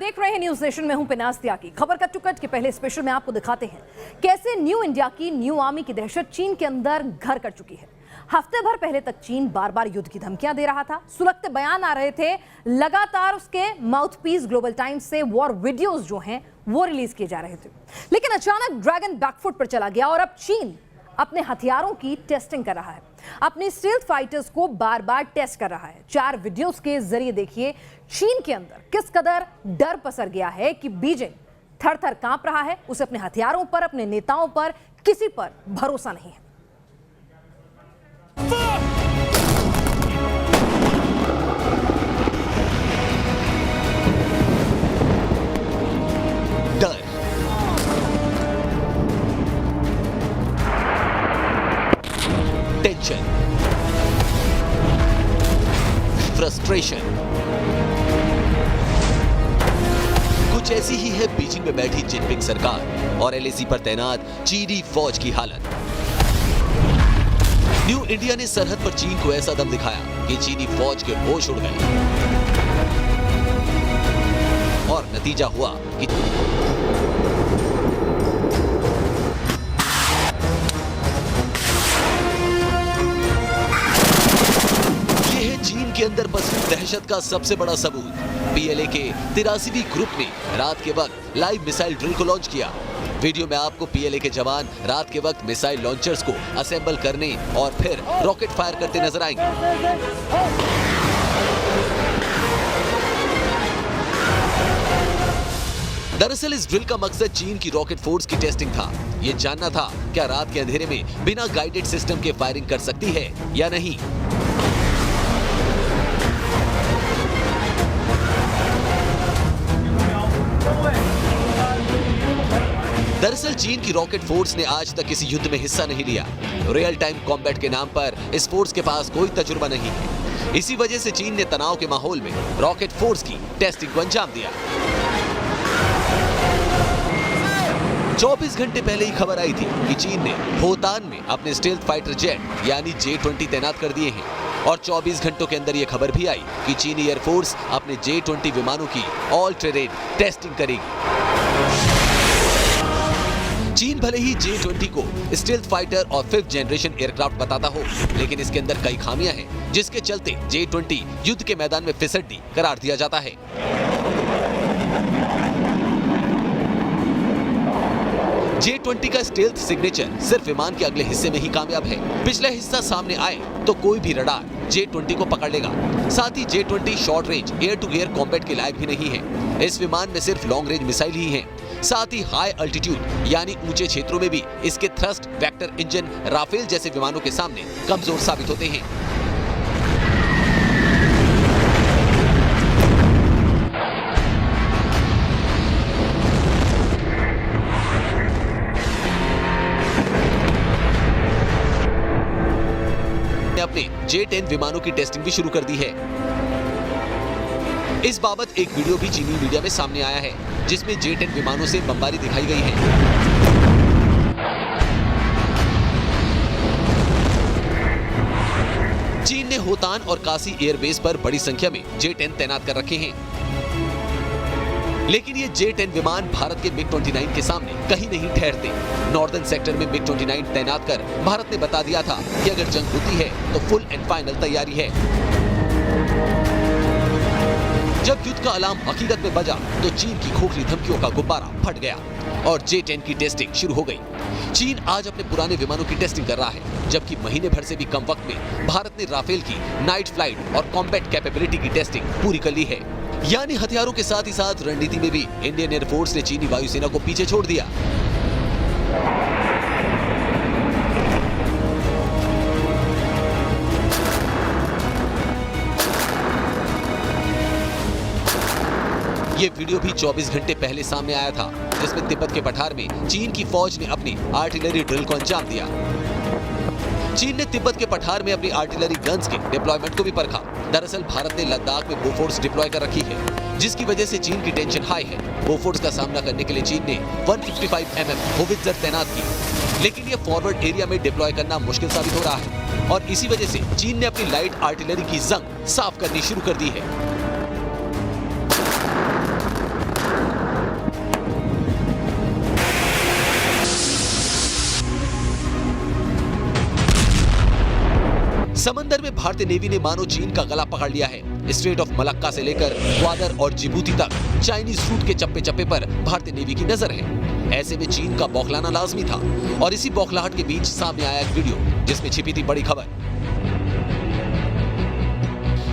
देख रहे हैं न्यूज नेशन में हूं पिनास त्यागी। खबर कट टू कट के पहले स्पेशल में आपको दिखाते हैं कैसे न्यू इंडिया की न्यू आर्मी की दहशत चीन के अंदर घर कर चुकी है। हफ्ते भर पहले तक चीन बार बार युद्ध की धमकियां दे रहा था, सुलगते बयान आ रहे थे, लगातार उसके माउथपीस ग्लोबल टाइम्स से वॉर वीडियोस जो हैं वो रिलीज किए जा रहे थे। लेकिन अचानक ड्रैगन बैकफुट पर चला गया और अब चीन अपने हथियारों की टेस्टिंग कर रहा है, अपने स्टील्थ फाइटर्स को बार बार टेस्ट कर रहा है। 4 वीडियोस के जरिए देखिए चीन के अंदर किस कदर डर पसर गया है कि बीजिंग थर थर कांप रहा है, उसे अपने हथियारों पर, अपने नेताओं पर, किसी पर भरोसा नहीं है। डर, टेंशन, फ्रस्ट्रेशन, कुछ ऐसी ही है बीजिंग में बैठी जिनपिंग सरकार और एलएसी पर तैनात चीनी फौज की हालत। न्यू इंडिया ने सरहद पर चीन को ऐसा दम दिखाया कि चीनी फौज के होश उड़ गए और नतीजा हुआ कि यह है चीन के अंदर बसी दहशत का सबसे बड़ा सबूत। पीएलए के 83वीं ग्रुप ने रात के वक्त लाइव मिसाइल ड्रिल को लॉन्च किया। वीडियो में आपको पीएलए के जवान रात के वक्त मिसाइल लॉन्चर्स को असेंबल करने और फिर रॉकेट फायर करते नजर आएंगे। दरअसल इस ड्रिल का मकसद चीन की रॉकेट फोर्स की टेस्टिंग था। यह जानना था क्या रात के अंधेरे में बिना गाइडेड सिस्टम के फायरिंग कर सकती है या नहीं। दरअसल चीन की रॉकेट फोर्स ने आज तक किसी युद्ध में हिस्सा नहीं लिया। रियल टाइम कॉम्बैट के नाम पर इस फोर्स के पास कोई तजुर्बा नहीं है। इसी वजह से चीन ने तनाव के माहौल में रॉकेट फोर्स की टेस्टिंग को अंजाम दिया। 24 घंटे पहले ही खबर आई थी कि चीन ने होतान में अपने स्टील्थ फाइटर जेट यानी J-20 तैनात कर दिए हैं और 24 घंटों के अंदर यह खबर भी आई कि चीनी एयरफोर्स अपने J-20 विमानों की ऑल टेरेन टेस्टिंग करेगी। चीन भले ही J-20 को स्टील्थ फाइटर और 5th जनरेशन एयरक्राफ्ट बताता हो, लेकिन इसके अंदर कई खामियां हैं जिसके चलते J-20 युद्ध के मैदान में फिसड्डी करार दिया जाता है। J-20 का स्टील्थ सिग्नेचर सिर्फ विमान के अगले हिस्से में ही कामयाब है। पिछला हिस्सा सामने आए तो कोई भी रडार J-20 को पकड़ लेगा। साथ ही J-20 short range air to air combat के लायक भी नहीं है। इस विमान में सिर्फ लॉन्ग रेंज मिसाइल ही हैं। साथ ही हाई अल्टीट्यूड यानी ऊंचे क्षेत्रों में भी इसके थ्रस्ट वेक्टर इंजन राफेल जैसे विमानों के सामने कमजोर साबित होते हैं। अपने J-10 विमानों की टेस्टिंग भी शुरू कर दी है। इस बाबत एक वीडियो भी चीनी मीडिया में सामने आया है जिसमें J-10 विमानों से बमबारी दिखाई गई है। चीन ने होतान और कासी एयरबेस पर बड़ी संख्या में J-10 तैनात कर रखे हैं, लेकिन ये J-10 विमान भारत के MiG-29 के सामने कहीं नहीं ठहरते। नॉर्दर्न सेक्टर में MiG-29 तैनात कर भारत ने बता दिया था कि अगर जंग होती है तो फुल एंड फाइनल तैयारी है। जब युद्ध का अलार्म हकीकत में बजा तो चीन की खोखली धमकियों का गुब्बारा फट गया और J-10 की टेस्टिंग शुरू हो गई। चीन आज अपने पुराने विमानों की टेस्टिंग कर रहा है, जबकि महीने भर से भी कम वक्त में भारत ने राफेल की नाइट फ्लाइट और कॉम्बैट कैपेबिलिटी की टेस्टिंग पूरी कर ली है। यानी हथियारों के साथ ही साथ रणनीति में भी इंडियन एयरफोर्स ने चीनी वायुसेना को पीछे छोड़ दिया। ये वीडियो भी 24 घंटे पहले सामने आया था, जिसमें तिब्बत के पठार में चीन की फौज ने अपनी आर्टिलरी ड्रिल को अंजाम दिया। चीन ने तिब्बत के पठार में अपनी आर्टिलरी गन्स के डिप्लॉयमेंट को भी परखा। दरअसल भारत ने लद्दाख में बोफोर्स डिप्लॉय कर रखी है, जिसकी वजह से चीन की टेंशन हाई है। बोफोर्स का सामना करने के लिए चीन ने 155 mm होवित्जर तैनात की, लेकिन ये फॉरवर्ड एरिया में डिप्लॉय करना मुश्किल साबित हो रहा है और इसी वजह से चीन ने अपनी लाइट आर्टिलरी की जंग साफ करनी शुरू कर दी है। समंदर में भारतीय नेवी ने मानो चीन का गला पकड़ लिया है। स्ट्रेट ऑफ मलक्का से लेकर ग्वादर और जिबूती तक चाइनीज रूट के चप्पे चप्पे पर भारतीय नेवी की नजर है। ऐसे में चीन का बौखलाना लाजमी था और इसी बौखलाहट के बीच सामने आया एक वीडियो जिसमें छिपी थी बड़ी खबर।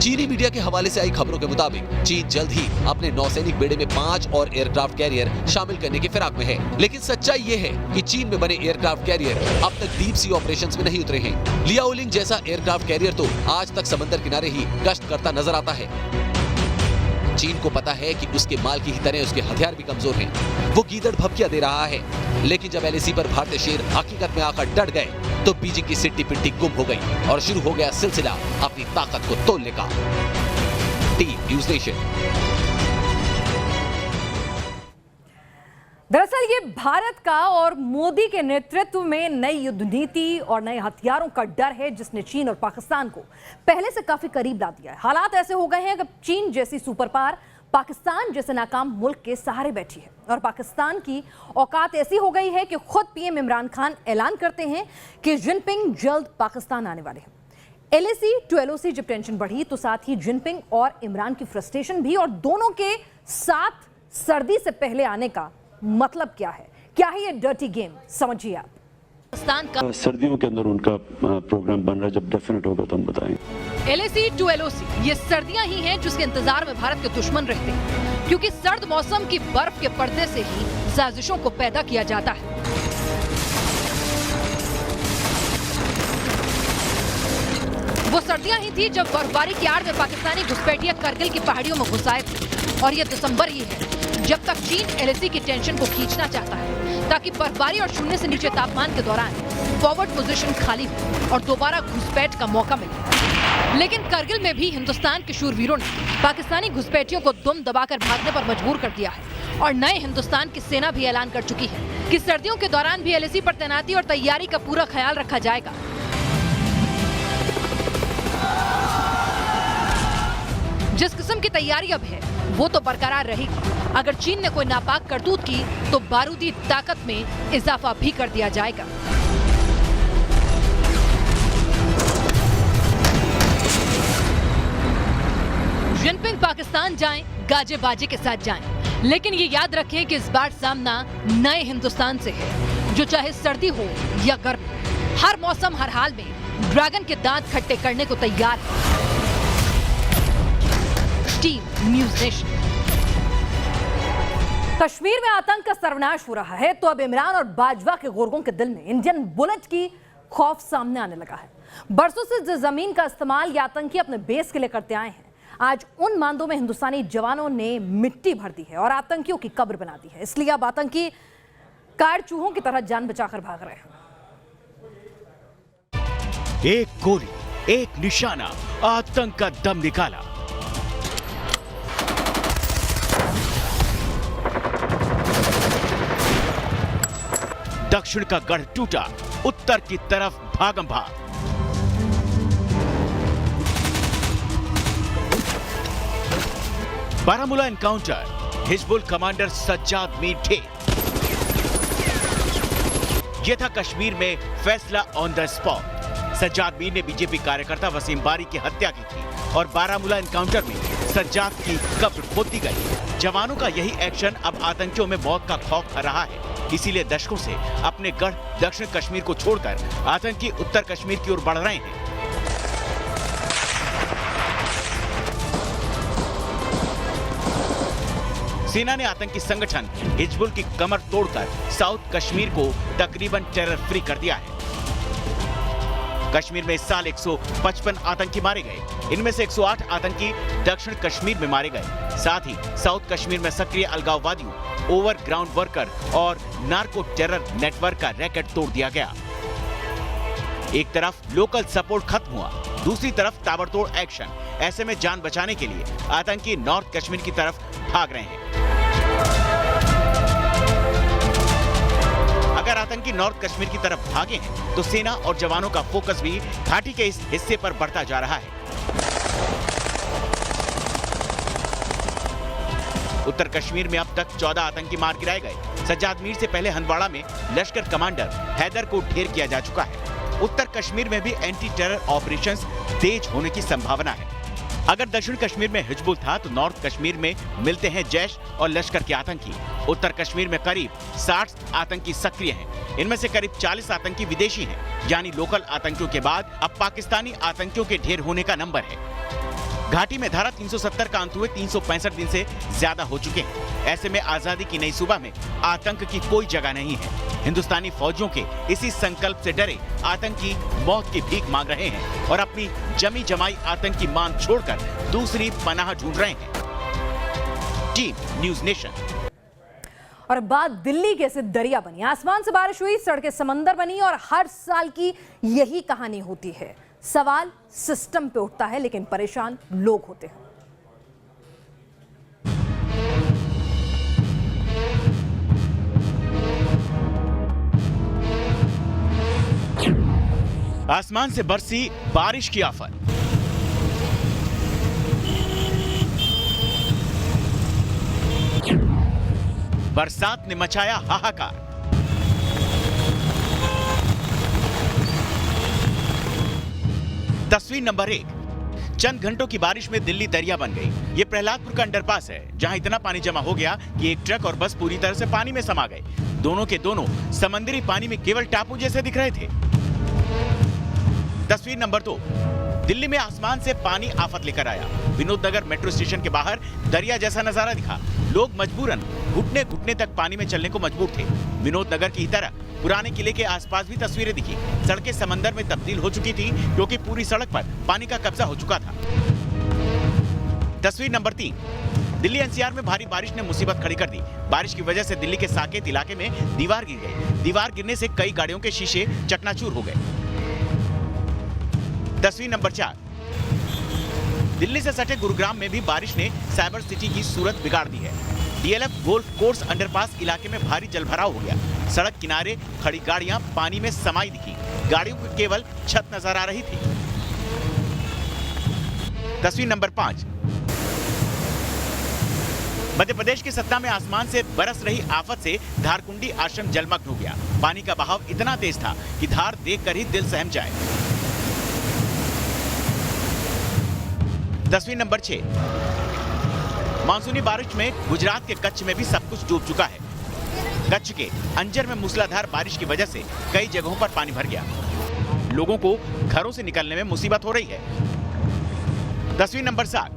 चीनी मीडिया के हवाले से आई खबरों के मुताबिक चीन जल्द ही अपने नौसैनिक बेड़े में 5 और एयरक्राफ्ट कैरियर शामिल करने के फिराक में है। लेकिन सच्चाई ये है कि चीन में बने एयरक्राफ्ट कैरियर अब तक डीप सी ऑपरेशंस में नहीं उतरे हैं। लियाओलिंग जैसा एयरक्राफ्ट कैरियर तो आज तक समंदर किनारे ही गश्त करता नजर आता है। चीन को पता है कि उसके माल की ही तरह उसके हथियार भी कमजोर हैं। वो गीदड़ भभकिया दे रहा है। लेकिन जब LAC पर भारतीय शेर हकीकत में आकर डट गए तो बीजिंग की सिट्टी पिट्टी गुम हो गई और शुरू हो गया सिलसिला अपनी ताकत को तोड़ने का। Team news nation. दरअसल ये भारत का और मोदी के नेतृत्व में नई युद्ध नीति और नए हथियारों का डर है जिसने चीन और पाकिस्तान को पहले से काफी करीब ला दिया है। हालात ऐसे हो गए हैं कि चीन जैसी सुपर पावर पाकिस्तान जैसे नाकाम मुल्क के सहारे बैठी है और पाकिस्तान की औकात ऐसी हो गई है कि खुद PM इमरान खान ऐलान करते हैं कि जिनपिंग जल्द पाकिस्तान आने वाले हैं। LAC to LOC जब टेंशन बढ़ी तो साथ ही जिनपिंग और इमरान की फ्रस्ट्रेशन भी, और दोनों के साथ सर्दी से पहले आने का मतलब क्या है ये डर्टी गेम, समझिए आप। पाकिस्तान का सर्दियों के अंदर उनका प्रोग्राम बन रहा है, जब डेफिनेट होगा तो हम बताएंगे। LAC to LOC ये सर्दियां ही हैं जिसके इंतजार में भारत के दुश्मन रहते हैं, क्योंकि सर्द मौसम की बर्फ के पर्दे से ही साजिशों को पैदा किया जाता है। वो सर्दियां ही थी जब बर्फबारी की आड़ में पाकिस्तानी घुसपैठिया करगिल की पहाड़ियों में घुस आए थे, और ये दिसंबर ही है जब तक चीन LAC की टेंशन को खींचना चाहता है ताकि बर्फबारी और शून्य से नीचे तापमान के दौरान फॉरवर्ड पोजीशन खाली हो और दोबारा घुसपैठ का मौका मिले। लेकिन करगिल में भी हिंदुस्तान के शूरवीरों ने पाकिस्तानी घुसपैठियों को दुम दबाकर भागने पर मजबूर कर दिया है और नए हिंदुस्तान की सेना भी ऐलान कर चुकी है कि सर्दियों के दौरान भी LAC पर तैनाती और तैयारी का पूरा ख्याल रखा जाएगा। जिस किस्म की तैयारी अब है वो तो बरकरार रहेगी। अगर चीन ने कोई नापाक करतूत की तो बारूदी ताकत में इजाफा भी कर दिया जाएगा। जिनपिंग पाकिस्तान जाएं, गाजे बाजे के साथ जाएं, लेकिन ये याद रखें कि इस बार सामना नए हिंदुस्तान से है, जो चाहे सर्दी हो या गर्मी, हर मौसम हर हाल में ड्रैगन के दांत खट्टे करने को तैयार है। Team news nation. कश्मीर में आतंक का सर्वनाश हो रहा है तो अब इमरान और बाजवा के गुर्गों के दिल में इंडियन बुलेट की खौफ सामने आने लगा है। बरसों से जिस जमीन का इस्तेमाल ये आतंकी अपने बेस के लिए करते आए हैं, आज उन मांदों में हिंदुस्तानी जवानों ने मिट्टी भर दी है और आतंकियों की कब्र बना दी है। इसलिए अब आतंकी कार चूहों की तरह जान बचाकर भाग रहे हैं। एक गोली, एक निशाना, आतंक का दम निकाला। दक्षिण का गढ़ टूटा, उत्तर की तरफ भागम भाग। बारामूला एनकाउंटर, हिजबुल कमांडर सज्जाद मीर ढेर। यह था कश्मीर में फैसला on the spot. Sajjad Mir ने बीजेपी कार्यकर्ता वसीम बारी की हत्या की थी और बारामूला एनकाउंटर में सज्जाद की कब्र खोद दी गई। जवानों का यही एक्शन अब आतंकियों में मौत का खौफ कर रहा है। इसीलिए दशकों से अपने गढ़ दक्षिण कश्मीर को छोड़कर आतंकी उत्तर कश्मीर की ओर बढ़ रहे हैं। सेना ने आतंकी संगठन हिजबुल की कमर तोड़कर साउथ कश्मीर को तकरीबन टेरर फ्री कर दिया है। कश्मीर में इस साल 155 आतंकी मारे गए। इनमें से 108 आतंकी दक्षिण कश्मीर में मारे गए। साथ ही साउथ कश्मीर में सक्रिय अलगाववादियों, ओवरग्राउंड वर्कर और नार्को टेरर नेटवर्क का रैकेट तोड़ दिया गया। एक तरफ लोकल सपोर्ट खत्म हुआ, दूसरी तरफ ताबड़तोड़ एक्शन। ऐसे में जान बचाने के लिए आतंकी नॉर्थ कश्मीर की तरफ भाग रहे हैं। अगर आतंकी नॉर्थ कश्मीर की तरफ भागे हैं तो सेना और जवानों का फोकस भी घाटी के इस हिस्से पर बढ़ता जा रहा है। उत्तर कश्मीर में अब तक 14 आतंकी मार गिराए गए। सज्जाद मीर से पहले हंदवाड़ा में लश्कर कमांडर हैदर को ढेर किया जा चुका है। उत्तर कश्मीर में भी एंटी टेरर ऑपरेशंस तेज होने की संभावना है। अगर दक्षिण कश्मीर में हिजबुल था तो नॉर्थ कश्मीर में मिलते हैं जैश और लश्कर के आतंकी। उत्तर कश्मीर में करीब 60 आतंकी सक्रिय हैं। इनमें से करीब 40 आतंकी विदेशी हैं, यानी लोकल आतंकियों के बाद अब पाकिस्तानी आतंकियों के ढेर होने का नंबर है। घाटी में धारा 370 का अंत हुए 365 दिन से ज्यादा हो चुके हैं। ऐसे में आजादी की नई सुबह में आतंक की कोई जगह नहीं है। हिंदुस्तानी फौजियों के इसी संकल्प से डरे आतंकी मौत की भीख मांग रहे हैं और अपनी जमी जमाई आतंकी मान छोड़कर दूसरी पनाह ढूंढ रहे हैं। Team news nation. और बात दिल्ली कैसे दरिया बनी। आसमान से बारिश हुई, सड़कें समंदर बनी और हर साल की यही कहानी होती है। सवाल सिस्टम पे उठता है लेकिन परेशान लोग होते हैं। आसमान से बरसी बारिश की आफत। बरसात ने मचाया हाहाकार। तस्वीर नंबर 1। चंद घंटों की बारिश में दिल्ली दरिया बन गई। ये प्रहलादपुर का अंडरपास है, जहां इतना पानी जमा हो गया कि एक ट्रक और बस पूरी तरह से पानी में समा गए। दोनों के दोनों समंदरी पानी में केवल टापू जैसे दिख रहे थे। तस्वीर नंबर 2। दिल्ली में आसमान से पानी आफत लेकर आया। विनोद नगर मेट्रो स्टेशन के बाहर दरिया जैसा नजारा दिखा। लोग मजबूरन घुटने घुटने तक पानी में चलने को मजबूर थे। विनोद नगर की तरह पुराने किले के आसपास भी तस्वीरें दिखी। सड़कें समंदर में तब्दील हो चुकी थी क्योंकि पूरी सड़क पर पानी का कब्जा हो चुका था। तस्वीर नंबर 3। दिल्ली एनसीआर में भारी बारिश ने मुसीबत खड़ी कर दी। बारिश की वजह से दिल्ली के साकेत इलाके में दीवार गिर गई। दीवार गिरने से कई गाड़ियों के शीशे चकनाचूर हो गए। तस्वीर नंबर 4। दिल्ली से सटे गुरुग्राम में भी बारिश ने साइबर सिटी की सूरत बिगाड़ दी है। डीएलएफ गोल्फ कोर्स अंडरपास इलाके में भारी जलभराव हो गया। सड़क किनारे खड़ी गाड़ियां पानी में समाई दिखी। गाड़ियों को केवल छत नजर आ रही थी। तस्वीर नंबर 5। मध्य प्रदेश की सतना में आसमान से बरस रही आफत से धारकुंडी आश्रम जलमग्न हो गया। पानी का बहाव इतना तेज था कि धार देखकर ही दिल सहम जाए। तस्वीर नंबर 6। मानसूनी बारिश में गुजरात के कच्छ में भी सब कुछ डूब चुका है। कच्छ के अंजर में मूसलाधार बारिश की वजह से कई जगहों पर पानी भर गया। लोगों को घरों से निकलने में मुसीबत हो रही है। तस्वीर नंबर 7।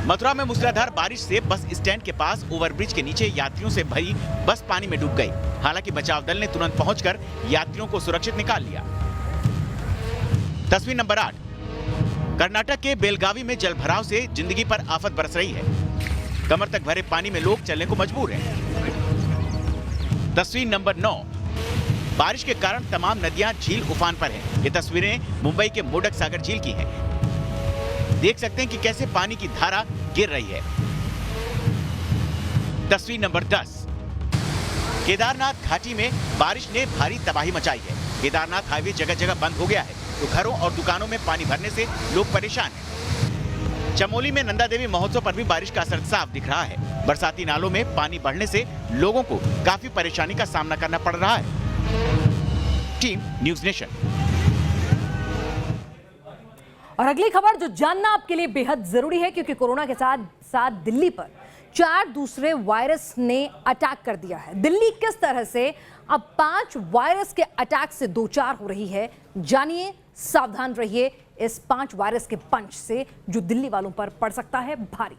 मथुरा में मूसलाधार बारिश से बस स्टैंड के पास ओवरब्रिज के नीचे यात्रियों से भरी बस पानी में डूब गई। हालांकि बचाव दल ने तुरंत पहुंचकर यात्रियों को सुरक्षित निकाल लिया। तस्वीर नंबर 8। कर्नाटक के बेलगावी में जलभराव से जिंदगी पर आफत बरस रही है। कमर तक भरे पानी में लोग चलने को मजबूर हैं। तस्वीर नंबर 9। बारिश के कारण तमाम नदियां झील उफान पर हैं। ये तस्वीरें मुंबई के मोडक सागर झील की हैं। देख सकते हैं कि कैसे पानी की धारा गिर रही है। तस्वीर नंबर 10। केदारनाथ घाटी में बारिश ने भारी तबाही मचाई है। केदारनाथ हाईवे जगह जगह बंद हो गया है तो घरों और दुकानों में पानी भरने से लोग परेशान हैं। चमोली में नंदा देवी महोत्सव पर भी बारिश का असर साफ दिख रहा है। बरसाती नालों में पानी बढ़ने से लोगों को काफी परेशानी का सामना करना पड़ रहा है। Team news nation. और अगली खबर जो जानना आपके लिए बेहद जरूरी है, क्योंकि कोरोना के साथ साथ दिल्ली पर 4 दूसरे वायरस ने अटैक कर दिया है। दिल्ली किस तरह से अब 5 वायरस के अटैक से दो चार हो रही है, जानिए, सावधान रहिए इस 5 वायरस के पंच से जो दिल्ली वालों पर पड़ सकता है भारी।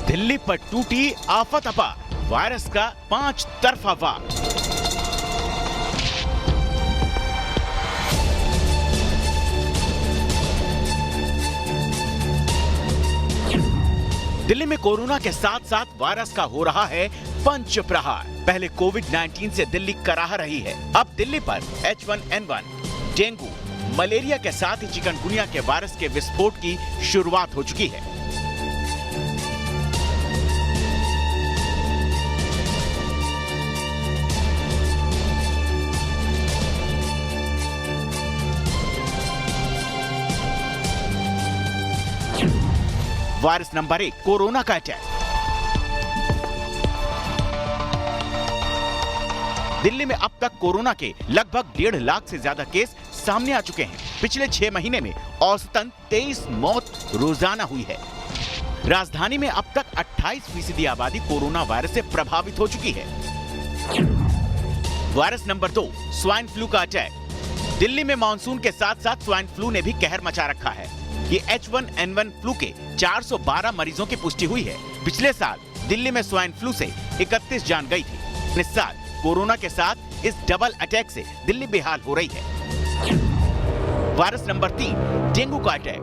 दिल्ली पर टूटी आफत अपार, वायरस का 5 तरफा वार। दिल्ली में कोरोना के साथ साथ वायरस का हो रहा है पंच प्रहार। पहले कोविड-19 से दिल्ली कराह रही है, अब दिल्ली पर H1N1, डेंगू, मलेरिया के साथ ही चिकनगुनिया के वायरस के विस्फोट की शुरुआत हो चुकी है। वायरस नंबर 1, कोरोना का अटैक। दिल्ली में अब तक कोरोना के लगभग 1.5 लाख से ज्यादा केस सामने आ चुके हैं। पिछले 6 महीने में औसतन 23 मौत रोजाना हुई है। राजधानी में अब तक 28% आबादी कोरोना वायरस से प्रभावित हो चुकी है। वायरस नंबर 2, स्वाइन फ्लू का अटैक। दिल्ली में मानसून के साथ साथ स्वाइन फ्लू ने भी कहर मचा रखा है। ये H1N1 फ्लू के 412 मरीजों की पुष्टि हुई है। पिछले साल दिल्ली में स्वाइन फ्लू से 31 जान गई थी। इस साल कोरोना के साथ इस डबल अटैक से दिल्ली बेहाल हो रही है। वायरस नंबर 3, डेंगू का अटैक।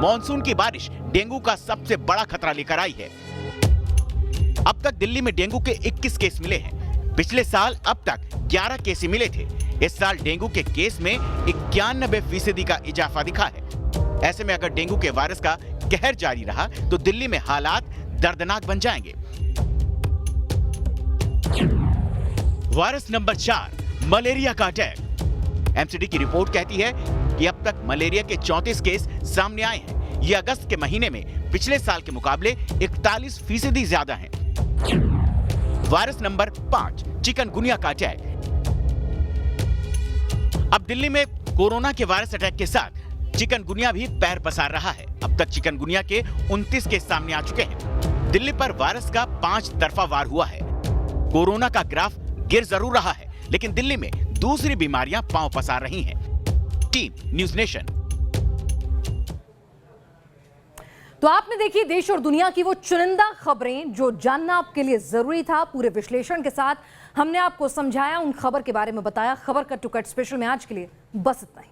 मॉनसून की बारिश डेंगू का सबसे बड़ा खतरा लेकर आई है। अब तक दिल्ली में डेंगू के 21 केस मिले हैं। पिछले साल अब तक 11 केस ही मिले थे। इस साल डेंगू के केस में 91% का इजाफा दिखा है। ऐसे में अगर डेंगू के वायरस का कहर जारी रहा तो दिल्ली में हालात दर्दनाक बन जाएंगे। वायरस नंबर 4, मलेरिया का अटैक। एमसीडी की रिपोर्ट कहती है कि अब तक मलेरिया के 34 केस सामने आए हैं। ये अगस्त के महीने में पिछले साल के मुकाबले 41% ज्यादा हैं। वायरस नंबर 5, चिकनगुनिया का अटैक। अब दिल्ली में कोरोना के वायरस अटैक के साथ चिकनगुनिया भी पैर पसार रहा है। अब तक चिकनगुनिया के 29 केस सामने आ चुके हैं। दिल्ली पर वायरस का 5 तरफा वार हुआ है। कोरोना का ग्राफ गिर जरूर रहा है, लेकिन दिल्ली में दूसरी बीमारियां पांव पसार रही हैं। Team news nation. तो आपने देखी देश और दुनिया की वो चुनिंदा खबरें जो जानना आपके लिए जरूरी था। पूरे विश्लेषण के साथ हमने आपको समझाया, उन खबर के बारे में बताया। खबर कट टू कट स्पेशल में आज के लिए बस इतना ही।